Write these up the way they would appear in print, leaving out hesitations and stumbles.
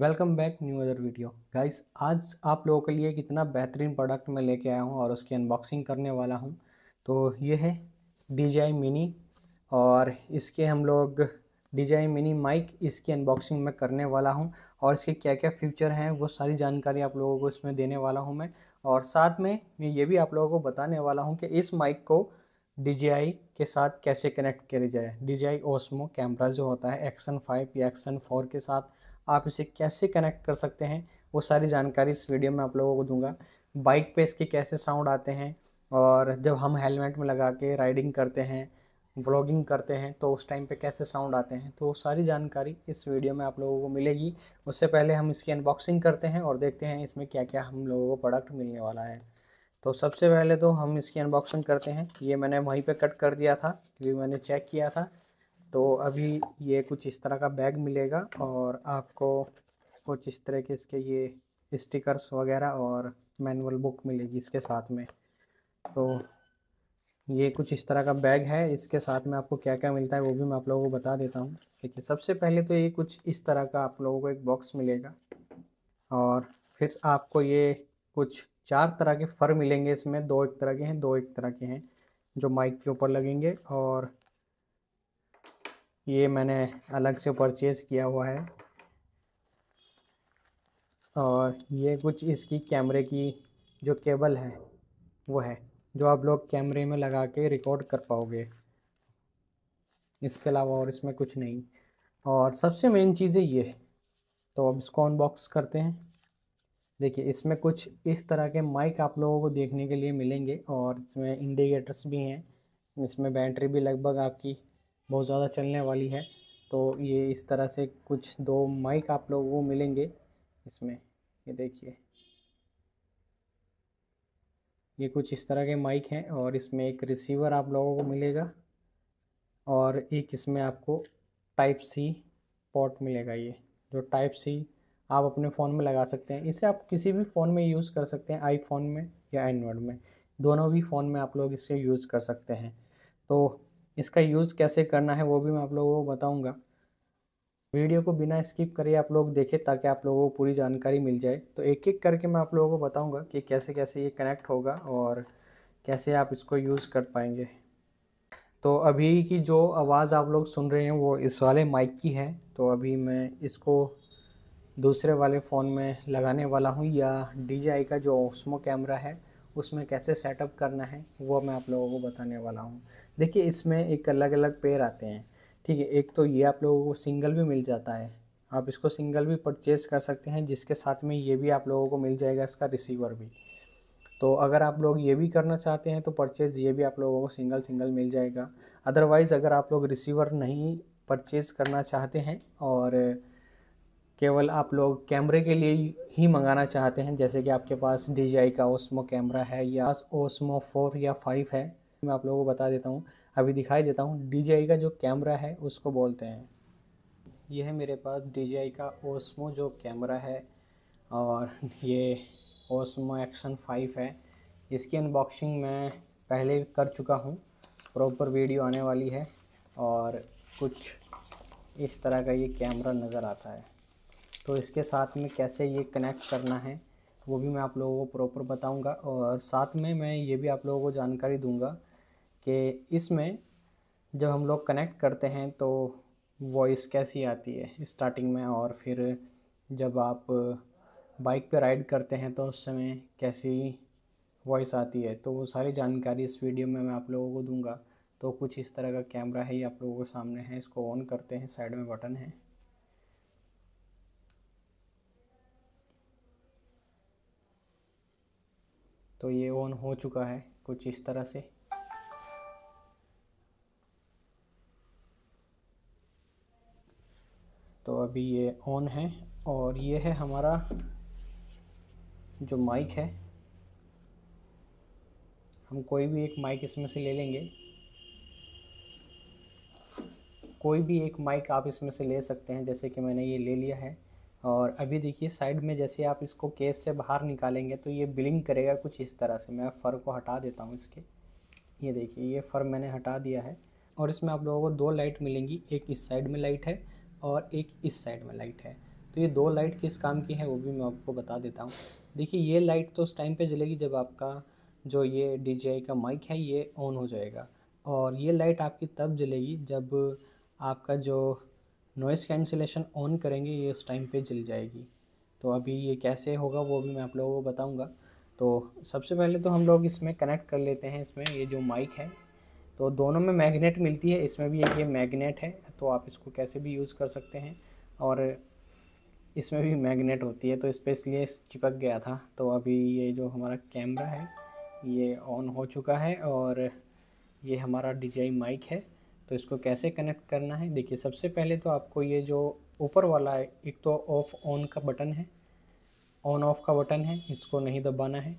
Welcome back new other video guys. आज आप लोगों के लिए एक इतना बेहतरीन प्रोडक्ट मैं लेके आया हूँ और उसकी अनबॉक्सिंग करने वाला हूँ। तो ये है DJI मिनी और इसके हम लोग DJI मिनी माइक इसकी अनबॉक्सिंग मैं करने वाला हूँ और इसके क्या क्या फीचर हैं वो सारी जानकारी आप लोगों को इसमें देने वाला हूँ मैं। और साथ में मैं ये भी आप लोगों को बताने वाला हूँ कि इस माइक को DJI के साथ कैसे कनेक्ट किया जाए। DJI Osmo कैमरा जो होता है एक्शन 5 या एक्शन 4 के साथ आप इसे कैसे कनेक्ट कर सकते हैं, वो सारी जानकारी इस वीडियो में आप लोगों को दूंगा। बाइक पे इसके कैसे साउंड आते हैं और जब हम हेलमेट में लगा के राइडिंग करते हैं, व्लॉगिंग करते हैं तो उस टाइम पे कैसे साउंड आते हैं, तो वो सारी जानकारी इस वीडियो में आप लोगों को मिलेगी। उससे पहले हम इसकी अनबॉक्सिंग करते हैं और देखते हैं इसमें क्या क्या हम लोगों को प्रोडक्ट मिलने वाला है। तो सबसे पहले तो हम इसकी अनबॉक्सिंग करते हैं। ये मैंने वहीं पे कट कर दिया था क्योंकि मैंने चेक किया था। तो अभी ये कुछ इस तरह का बैग मिलेगा और आपको कुछ इस तरह के इसके ये स्टिकर्स वगैरह और मैनुअल बुक मिलेगी इसके साथ में। तो ये कुछ इस तरह का बैग है। इसके साथ में आपको क्या क्या मिलता है वो भी मैं आप लोगों को बता देता हूँ। देखिए, सबसे पहले तो ये कुछ इस तरह का आप लोगों को एक बॉक्स मिलेगा और फिर आपको ये कुछ 4 तरह के फर मिलेंगे इसमें। 2 एक तरह के हैं, 2 एक तरह के हैं जो माइक के ऊपर लगेंगे और ये मैंने अलग से परचेज़ किया हुआ है। और ये कुछ इसकी कैमरे की जो केबल है वो है जो आप लोग कैमरे में लगा के रिकॉर्ड कर पाओगे। इसके अलावा और इसमें कुछ नहीं। और सबसे मेन चीज़ है ये। तो अब इसको अनबॉक्स करते हैं। देखिए, इसमें कुछ इस तरह के माइक आप लोगों को देखने के लिए मिलेंगे और इसमें इंडिकेटर्स भी हैं। इसमें बैटरी भी लगभग आपकी बहुत ज़्यादा चलने वाली है। तो ये इस तरह से कुछ 2 माइक आप लोगों को मिलेंगे इसमें। ये देखिए, ये कुछ इस तरह के माइक हैं और इसमें एक रिसीवर आप लोगों को मिलेगा और एक इसमें आपको टाइप सी पोर्ट मिलेगा। ये जो टाइप सी आप अपने फ़ोन में लगा सकते हैं। इसे आप किसी भी फ़ोन में यूज़ कर सकते हैं, आईफोन में या एंड्रॉयड में, दोनों भी फ़ोन में आप लोग इसे यूज़ कर सकते हैं। तो इसका यूज़ कैसे करना है वो भी मैं आप लोगों को बताऊँगा। वीडियो को बिना स्किप करे आप लोग देखें ताकि आप लोगों को पूरी जानकारी मिल जाए। तो एक एक करके मैं आप लोगों को बताऊंगा कि कैसे कैसे ये कनेक्ट होगा और कैसे आप इसको यूज़ कर पाएंगे। तो अभी की जो आवाज़ आप लोग सुन रहे हैं वो इस वाले माइक की है। तो अभी मैं इसको दूसरे वाले फ़ोन में लगाने वाला हूँ या DJI का जो ओस्मो कैमरा है उसमें कैसे सेटअप करना है वो मैं आप लोगों को बताने वाला हूँ। देखिए, इसमें एक अलग अलग पेयर आते हैं, ठीक है। एक तो ये आप लोगों को सिंगल भी मिल जाता है, आप इसको सिंगल भी परचेज़ कर सकते हैं, जिसके साथ में ये भी आप लोगों को मिल जाएगा इसका रिसीवर भी। तो अगर आप लोग ये भी करना चाहते हैं तो परचेज़ ये भी आप लोगों को सिंगल सिंगल मिल जाएगा। अदरवाइज़ अगर आप लोग रिसीवर नहीं परचेज़ करना चाहते हैं और केवल आप लोग कैमरे के लिए ही मंगाना चाहते हैं, जैसे कि आपके पास DJI का ओस्मो कैमरा है या ओस्मो 4 या 5 है, मैं आप लोगों को बता देता हूँ, अभी दिखाई देता हूँ। DJI का जो कैमरा है उसको बोलते हैं। यह है मेरे पास DJI का ओस्मो जो कैमरा है और ये ओस्मो एक्शन 5 है। इसकी अनबॉक्सिंग मैं पहले कर चुका हूँ, प्रॉपर वीडियो आने वाली है। और कुछ इस तरह का ये कैमरा नज़र आता है। तो इसके साथ में कैसे ये कनेक्ट करना है वो भी मैं आप लोगों को प्रॉपर बताऊंगा और साथ में मैं ये भी आप लोगों को जानकारी दूंगा कि इसमें जब हम लोग कनेक्ट करते हैं तो वॉइस कैसी आती है स्टार्टिंग में, और फिर जब आप बाइक पे राइड करते हैं तो उस समय कैसी वॉइस आती है। तो वो सारी जानकारी इस वीडियो में मैं आप लोगों को दूंगा। तो कुछ इस तरह का कैमरा है, ये आप लोगों के सामने है। इसको ऑन करते हैं, साइड में बटन है। तो ये ऑन हो चुका है कुछ इस तरह से। तो अभी ये ऑन है और ये है हमारा जो माइक है। हम कोई भी एक माइक इसमें से ले लेंगे, कोई भी एक माइक आप इसमें से ले सकते हैं, जैसे कि मैंने ये ले लिया है। और अभी देखिए, साइड में जैसे आप इसको केस से बाहर निकालेंगे तो ये ब्लिंक करेगा कुछ इस तरह से। मैं फर को हटा देता हूँ इसके। ये देखिए, ये फर मैंने हटा दिया है और इसमें आप लोगों को 2 लाइट मिलेंगी, एक इस साइड में लाइट है और एक इस साइड में लाइट है। तो ये 2 लाइट किस काम की है वो भी मैं आपको बता देता हूँ। देखिए ये लाइट तो उस टाइम पे जलेगी जब आपका जो ये DJI का माइक है ये ऑन हो जाएगा, और ये लाइट आपकी तब जलेगी जब आपका जो नॉइज़ कैंसिलेशन ऑन करेंगे ये उस टाइम पे जल जाएगी। तो अभी ये कैसे होगा वो भी मैं आप लोगों को बताऊंगा। तो सबसे पहले तो हम लोग इसमें कनेक्ट कर लेते हैं, इसमें ये जो माइक है तो दोनों में मैग्नेट मिलती है, इसमें भी एक ये मैग्नेट है, तो आप इसको कैसे भी यूज़ कर सकते हैं, और इसमें भी मैग्नेट होती है, तो इस पर इसलिए चिपक गया था। तो अभी ये जो हमारा कैमरा है ये ऑन हो चुका है, और ये हमारा DJI माइक है। तो इसको कैसे कनेक्ट करना है, देखिए सबसे पहले तो आपको ये जो ऊपर वाला है, एक तो ऑफ ऑन का बटन है, ऑन ऑफ का बटन है, इसको नहीं दबाना है।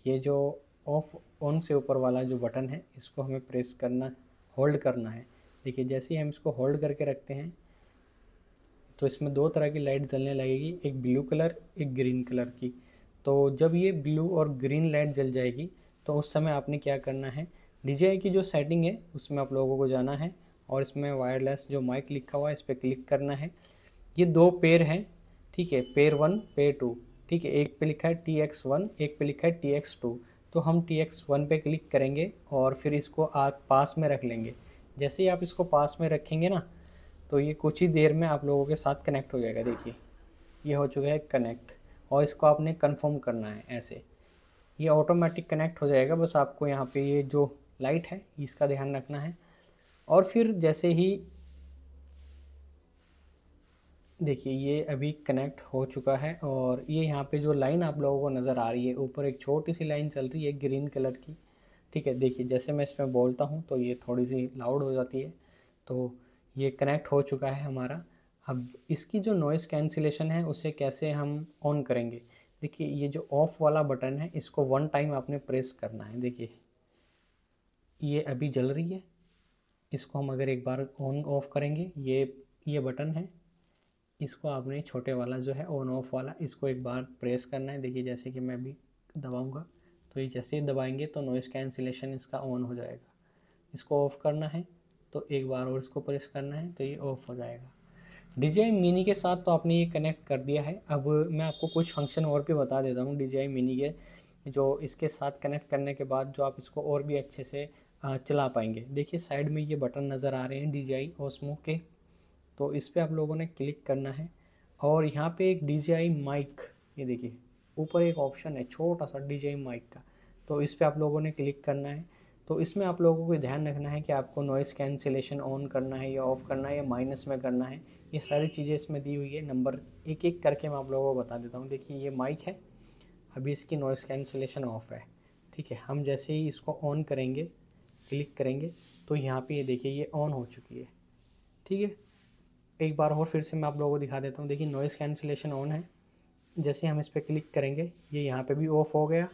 ये जो ऑफ ऑन से ऊपर वाला जो बटन है इसको हमें प्रेस करना, होल्ड करना है। देखिए जैसे ही हम इसको होल्ड करके रखते हैं तो इसमें 2 तरह की लाइट जलने लगेगी, एक ब्लू कलर एक ग्रीन कलर की। तो जब ये ब्लू और ग्रीन लाइट जल जाएगी तो उस समय आपने क्या करना है, DJI की जो सेटिंग है उसमें आप लोगों को जाना है, और इसमें वायरलेस जो माइक लिखा हुआ है इस पर क्लिक करना है। ये 2 पेयर हैं, ठीक है, पेयर 1 पेयर 2, ठीक है। एक पे लिखा है TX1, एक पे लिखा है TX2। तो हम TX1 पे क्लिक करेंगे और फिर इसको आप पास में रख लेंगे। जैसे ही आप इसको पास में रखेंगे ना तो ये कुछ ही देर में आप लोगों के साथ कनेक्ट हो जाएगा। देखिए ये हो चुका है कनेक्ट, और इसको आपने कंफर्म करना है ऐसे, ये ऑटोमेटिक कनेक्ट हो जाएगा। बस आपको यहाँ पे ये जो लाइट है इसका ध्यान रखना है। और फिर जैसे ही देखिए ये अभी कनेक्ट हो चुका है, और ये यहाँ पे जो लाइन आप लोगों को नज़र आ रही है ऊपर एक छोटी सी लाइन चल रही है ग्रीन कलर की, ठीक है। देखिए जैसे मैं इसमें बोलता हूँ तो ये थोड़ी सी लाउड हो जाती है। तो ये कनेक्ट हो चुका है हमारा। अब इसकी जो नॉइज़ कैंसिलेशन है उसे कैसे हम ऑन करेंगे, देखिए ये जो ऑफ़ वाला बटन है इसको 1 टाइम आपने प्रेस करना है। देखिए ये अभी जल रही है, इसको हम अगर एक बार ऑन ऑफ करेंगे, ये बटन है, इसको आपने छोटे वाला जो है ऑन ऑफ वाला इसको एक बार प्रेस करना है। देखिए जैसे कि मैं अभी दबाऊंगा तो ये जैसे ही दबाएंगे तो नॉइज़ कैंसिलेशन इसका ऑन हो जाएगा। इसको ऑफ़ करना है तो एक बार और इसको प्रेस करना है तो ये ऑफ़ हो जाएगा। DJI मिनी के साथ तो आपने ये कनेक्ट कर दिया है। अब मैं आपको कुछ फंक्शन और भी बता देता हूँ DJI मिनी के, जो इसके साथ कनेक्ट करने के बाद जो आप इसको और भी अच्छे से चला पाएंगे। देखिए साइड में ये बटन नज़र आ रहे हैं DJI Osmo के, तो इस पर आप लोगों ने क्लिक करना है, और यहाँ पे एक DJI माइक, ये देखिए ऊपर एक ऑप्शन है छोटा सा DJI माइक का, तो इस पर आप लोगों ने क्लिक करना है। तो इसमें आप लोगों को ध्यान रखना है कि आपको नॉइज़ कैंसिलेशन ऑन करना है या ऑफ़ करना है या माइनस में करना है। ये सारी चीज़ें इसमें दी हुई है, नंबर एक एक करके मैं आप लोगों को बता देता हूँ। देखिए ये माइक है, अभी इसकी नॉइज़ कैंसिलेशन ऑफ़ है, ठीक है। हम जैसे ही इसको ऑन करेंगे, क्लिक करेंगे, तो यहाँ पे ये देखिए ये ऑन हो चुकी है, ठीक है। एक बार और फिर से मैं आप लोगों को दिखा देता हूँ। देखिए नॉइज़ कैंसिलेशन ऑन है, जैसे हम इस पर क्लिक करेंगे ये यहाँ पे भी ऑफ़ हो गया,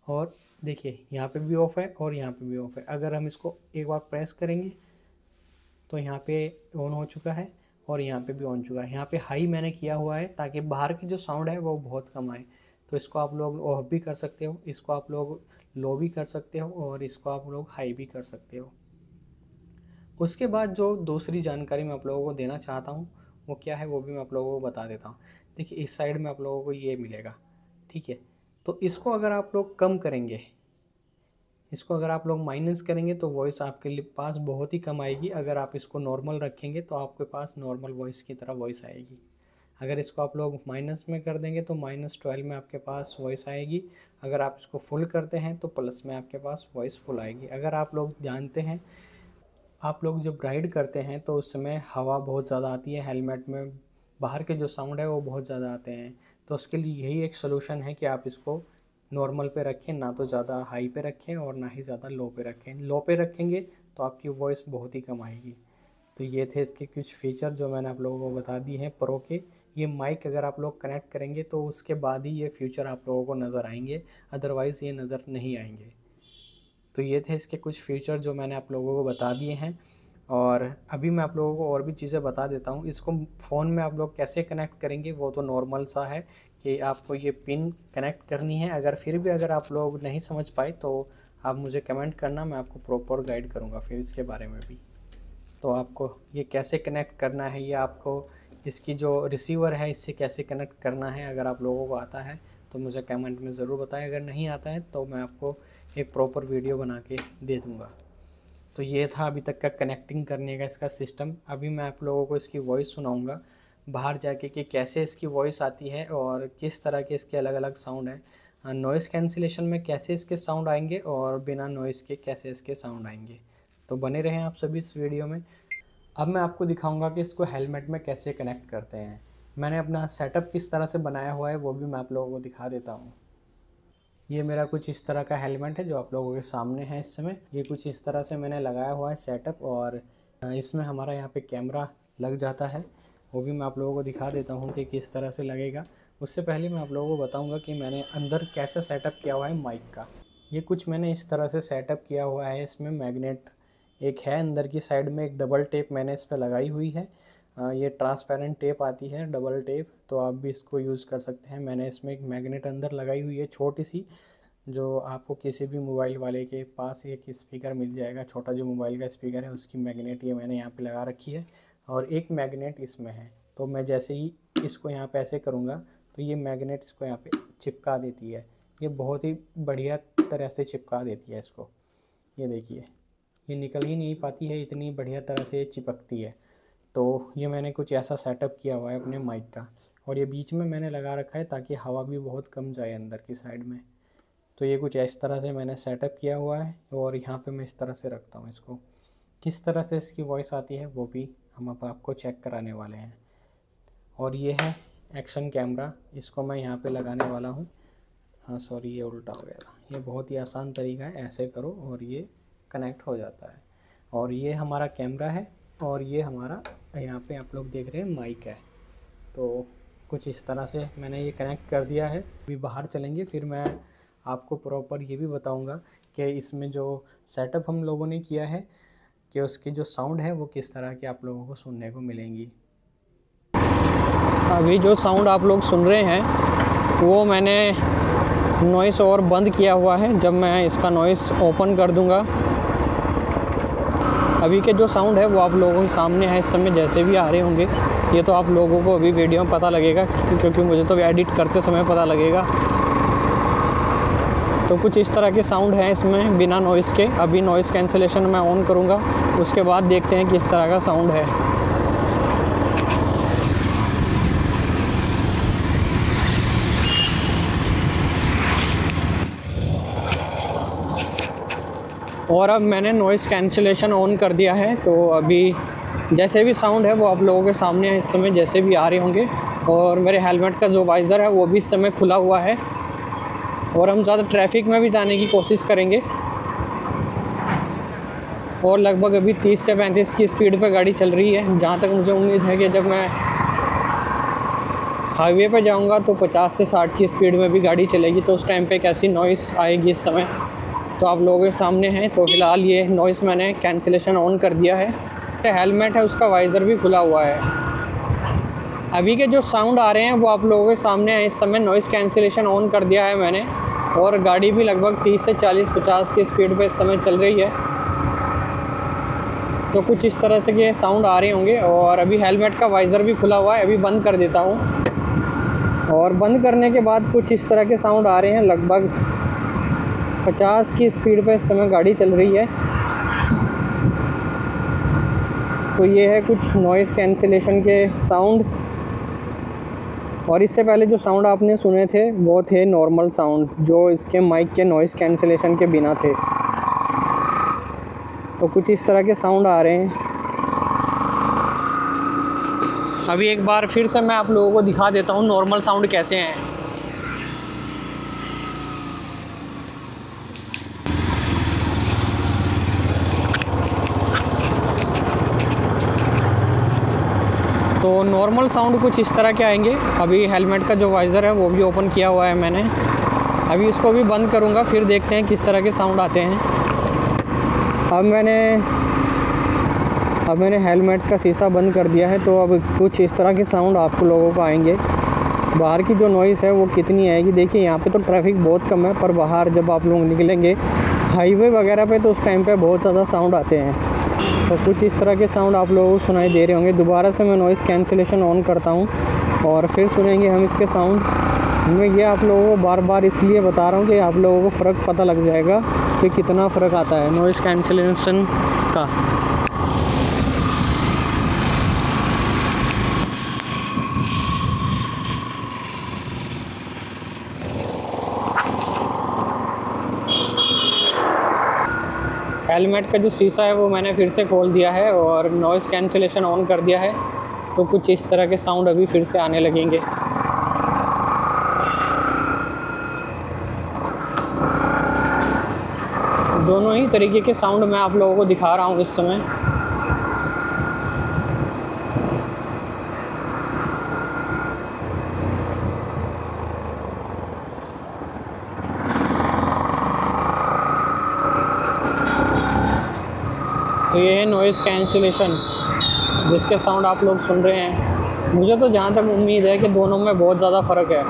और देखिए यहाँ पे भी ऑफ़ है और यहाँ पे भी ऑफ़ है। अगर हम इसको एक बार प्रेस करेंगे तो यहाँ पे ऑन हो चुका है और यहाँ पे भी ऑन चुका है। यहाँ पे हाई मैंने किया हुआ है ताकि बाहर की जो साउंड है वो बहुत कम आए। तो इसको आप लोग ऑफ भी कर सकते हो, इसको आप लोग लो भी कर सकते हो, और इसको आप लोग हाई भी कर सकते हो। उसके बाद जो दूसरी जानकारी मैं आप लोगों को देना चाहता हूँ वो क्या है वो भी मैं आप लोगों को बता देता हूँ। देखिए इस साइड में आप लोगों को ये मिलेगा, ठीक है। तो इसको अगर आप लोग कम करेंगे, इसको अगर आप लोग माइनस करेंगे तो वॉइस आपके लिए पास बहुत ही कम आएगी। अगर आप इसको नॉर्मल रखेंगे तो आपके पास नॉर्मल वॉइस की तरह वॉइस आएगी। अगर इसको आप लोग माइनस में कर देंगे तो -12 में आपके पास वॉइस आएगी। अगर आप इसको फुल करते हैं तो प्लस में आपके पास वॉइस फुल आएगी। अगर आप लोग जानते हैं, आप लोग जब राइड करते हैं तो उस समय हवा बहुत ज़्यादा आती है हेलमेट में, बाहर के जो साउंड है वो बहुत ज़्यादा आते हैं। तो उसके लिए यही एक सलूशन है कि आप इसको नॉर्मल पे रखें, ना तो ज़्यादा हाई पे रखें और ना ही ज़्यादा लो पे रखें। लो पे रखेंगे तो आपकी वॉइस बहुत ही कम आएगी। तो ये थे इसके कुछ फ़ीचर जो मैंने आप लोगों को बता दिए हैं प्रो के। ये माइक अगर आप लोग कनेक्ट करेंगे तो उसके बाद ही ये फ्यूचर आप लोगों को नज़र आएंगे, अदरवाइज़ ये नज़र नहीं आएंगे। तो ये थे इसके कुछ फीचर जो मैंने आप लोगों को बता दिए हैं। और अभी मैं आप लोगों को और भी चीज़ें बता देता हूँ। इसको फ़ोन में आप लोग कैसे कनेक्ट करेंगे वो तो नॉर्मल सा है कि आपको ये पिन कनेक्ट करनी है। अगर फिर भी अगर आप लोग नहीं समझ पाए तो आप मुझे कमेंट करना, मैं आपको प्रॉपर गाइड करूँगा फिर इसके बारे में भी। तो आपको ये कैसे कनेक्ट करना है, ये आपको इसकी जो रिसीवर है इससे कैसे कनेक्ट करना है, अगर आप लोगों को आता है तो मुझे कमेंट में ज़रूर बताएं। अगर नहीं आता है तो मैं आपको एक प्रॉपर वीडियो बना के दे दूँगा। तो ये था अभी तक का कनेक्टिंग करने का इसका सिस्टम। अभी मैं आप लोगों को इसकी वॉइस सुनाऊंगा बाहर जाके कि कैसे इसकी वॉइस आती है और किस तरह के इसके अलग अलग साउंड हैं। नॉइज़ कैंसिलेशन में कैसे इसके साउंड आएंगे और बिना नॉइज़ के कैसे इसके साउंड आएंगे। तो बने रहें आप सभी इस वीडियो में। अब मैं आपको दिखाऊंगा कि इसको हेलमेट में कैसे कनेक्ट करते हैं। मैंने अपना सेटअप किस तरह से बनाया हुआ है वो भी मैं आप लोगों को दिखा देता हूँ। ये मेरा कुछ इस तरह का हेलमेट है जो आप लोगों के सामने है इस समय। ये कुछ इस तरह से मैंने लगाया हुआ है सेटअप, और इसमें हमारा यहाँ पे कैमरा लग जाता है, वो भी मैं आप लोगों को दिखा देता हूँ कि किस तरह से लगेगा। उससे पहले मैं आप लोगों को बताऊँगा कि मैंने अंदर कैसा सेटअप किया हुआ है माइक का। ये कुछ मैंने इस तरह से सेटअप किया हुआ है। इसमें मैग्नेट एक है अंदर की साइड में, एक डबल टेप मैंने इस पर लगाई हुई है। ये ट्रांसपेरेंट टेप आती है डबल टेप, तो आप भी इसको यूज़ कर सकते हैं। मैंने इसमें एक मैग्नेट अंदर लगाई हुई है छोटी सी, जो आपको किसी भी मोबाइल वाले के पास एक स्पीकर मिल जाएगा। छोटा जो मोबाइल का स्पीकर है उसकी मैग्नेट ये मैंने यहाँ पे लगा रखी है, और एक मैग्नेट इसमें है। तो मैं जैसे ही इसको यहाँ पे ऐसे करूँगा तो ये मैग्नेट इसको यहाँ पे चिपका देती है। ये बहुत ही बढ़िया तरह से चिपका देती है इसको। ये देखिए, ये निकल ही नहीं पाती है, इतनी बढ़िया तरह से ये चिपकती है। तो ये मैंने कुछ ऐसा सेटअप किया हुआ है अपने माइक का, और ये बीच में मैंने लगा रखा है ताकि हवा भी बहुत कम जाए अंदर की साइड में। तो ये कुछ इस तरह से मैंने सेटअप किया हुआ है, और यहाँ पे मैं इस तरह से रखता हूँ इसको। किस तरह से इसकी वॉइस आती है वो भी हम अब आपको चेक कराने वाले हैं। और ये है एक्शन कैमरा, इसको मैं यहाँ पे लगाने वाला हूँ। हाँ सॉरी, ये उल्टा हो गया था। ये बहुत ही आसान तरीका है, ऐसे करो और ये कनेक्ट हो जाता है। और ये हमारा कैमरा है, और ये हमारा यहाँ पे आप लोग देख रहे हैं माइक है। तो कुछ इस तरह से मैंने ये कनेक्ट कर दिया है। अभी बाहर चलेंगे, फिर मैं आपको प्रॉपर ये भी बताऊंगा कि इसमें जो सेटअप हम लोगों ने किया है कि उसकी जो साउंड है वो किस तरह की आप लोगों को सुनने को मिलेंगी। अभी जो साउंड आप लोग सुन रहे हैं वो मैंने नॉइस और बंद किया हुआ है। जब मैं इसका नॉइस ओपन कर दूंगा, अभी के जो साउंड है वो आप लोगों के सामने है इस समय, जैसे भी आ रहे होंगे। ये तो आप लोगों को अभी वीडियो में पता लगेगा, क्योंकि मुझे तो एडिट करते समय पता लगेगा। तो कुछ इस तरह के साउंड हैं इसमें बिना नॉइज़ के। अभी नॉइज़ कैंसिलेशन मैं ऑन करूँगा, उसके बाद देखते हैं किस तरह का साउंड है। और अब मैंने नॉइज़ कैंसिलेशन ऑन कर दिया है, तो अभी जैसे भी साउंड है वो आप लोगों के सामने है इस समय, जैसे भी आ रहे होंगे। और मेरे हेलमेट का जो वाइज़र है वो भी इस समय खुला हुआ है, और हम ज़्यादा ट्रैफिक में भी जाने की कोशिश करेंगे। और लगभग अभी 30 से 35 की स्पीड पे गाड़ी चल रही है। जहाँ तक मुझे उम्मीद है कि जब मैं हाईवे पे जाऊँगा तो 50 से 60 की स्पीड में भी गाड़ी चलेगी, तो उस टाइम पे कैसी नॉइज़ आएगी इस समय तो आप लोगों के सामने है। तो फिलहाल ये नॉइज़ मैंने कैंसिलेशन ऑन कर दिया है। हेलमेट है उसका वाइज़र भी खुला हुआ है। अभी के जो साउंड आ रहे हैं वो आप लोगों के सामने है इस समय। नॉइज़ कैंसिलेशन ऑन कर दिया है मैंने, और गाड़ी भी लगभग 30 से 40-50 की स्पीड पे इस समय चल रही है। तो कुछ इस तरह से के साउंड आ रहे होंगे। और अभी हेलमेट का वाइज़र भी खुला हुआ है, अभी बंद कर देता हूँ। और बंद करने के बाद कुछ इस तरह के साउंड आ रहे हैं। लगभग 50 की स्पीड पे इस समय गाड़ी चल रही है। तो ये है कुछ नॉइज़ कैंसिलेशन के साउंड। और इससे पहले जो साउंड आपने सुने थे वो थे नॉर्मल साउंड, जो इसके माइक के नॉइज़ कैंसिलेशन के बिना थे। तो कुछ इस तरह के साउंड आ रहे हैं। अभी एक बार फिर से मैं आप लोगों को दिखा देता हूँ नॉर्मल साउंड कैसे हैं। तो नॉर्मल साउंड कुछ इस तरह के आएंगे। अभी हेलमेट का जो वाइज़र है वो भी ओपन किया हुआ है मैंने। अभी इसको भी बंद करूँगा, फिर देखते हैं किस तरह के साउंड आते हैं। अब मैंने हेलमेट का शीशा बंद कर दिया है, तो अब कुछ इस तरह के साउंड आप लोगों को आएंगे। बाहर की जो नॉइज़ है वो कितनी आएगी देखिए। यहाँ पे तो ट्रैफिक बहुत कम है, पर बाहर जब आप लोग निकलेंगे हाईवे वगैरह पे तो उस टाइम पे बहुत ज़्यादा साउंड आते हैं। तो कुछ इस तरह के साउंड आप लोगों को सुनाई दे रहे होंगे। दोबारा से मैं नॉइज़ कैंसिलेशन ऑन करता हूँ और फिर सुनेंगे हम इसके साउंड। मैं ये आप लोगों को बार बार इसलिए बता रहा हूँ कि आप लोगों को फ़र्क पता लग जाएगा कि कितना फ़र्क आता है नॉइज़ कैंसिलेशन का। हेलमेट का जो शीशा है वो मैंने फिर से खोल दिया है और नॉइज़ कैंसिलेशन ऑन कर दिया है, तो कुछ इस तरह के साउंड अभी फिर से आने लगेंगे। दोनों ही तरीके के साउंड मैं आप लोगों को दिखा रहा हूँ इस समय। तो ये है नॉइज़ कैंसिलेशन जिसके साउंड आप लोग सुन रहे हैं। मुझे तो जहाँ तक उम्मीद है कि दोनों में बहुत ज़्यादा फ़र्क है।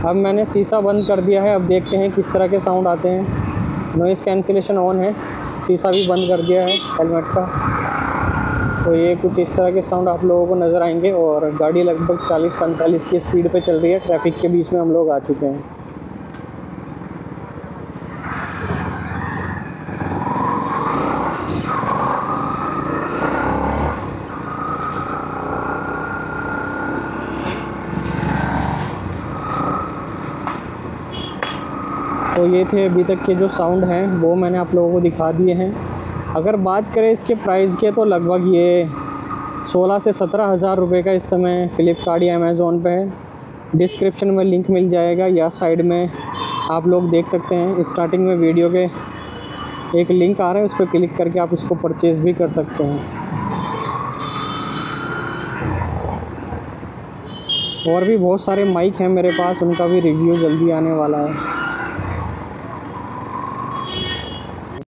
अब मैंने शीशा बंद कर दिया है, अब देखते हैं किस तरह के साउंड आते हैं। नॉइज़ कैंसिलेशन ऑन है, शीशा भी बंद कर दिया है हेलमेट का। तो ये कुछ इस तरह के साउंड आप लोगों को नज़र आएंगे और गाड़ी लगभग 40-45 की स्पीड पे चल रही है। ट्रैफिक के बीच में हम लोग आ चुके हैं। तो ये थे अभी तक के जो साउंड हैं वो मैंने आप लोगों को दिखा दिए हैं। अगर बात करें इसके प्राइस के तो लगभग ये 16 से 17 हज़ार रुपये का इस समय फ़्लिपकार्ट या अमेज़ॉन पे है। डिस्क्रिप्शन में लिंक मिल जाएगा या साइड में आप लोग देख सकते हैं। स्टार्टिंग में वीडियो के एक लिंक आ रहा है, उस पर क्लिक करके आप इसको परचेज़ भी कर सकते हैं। और भी बहुत सारे माइक हैं मेरे पास, उनका भी रिव्यू जल्दी आने वाला है।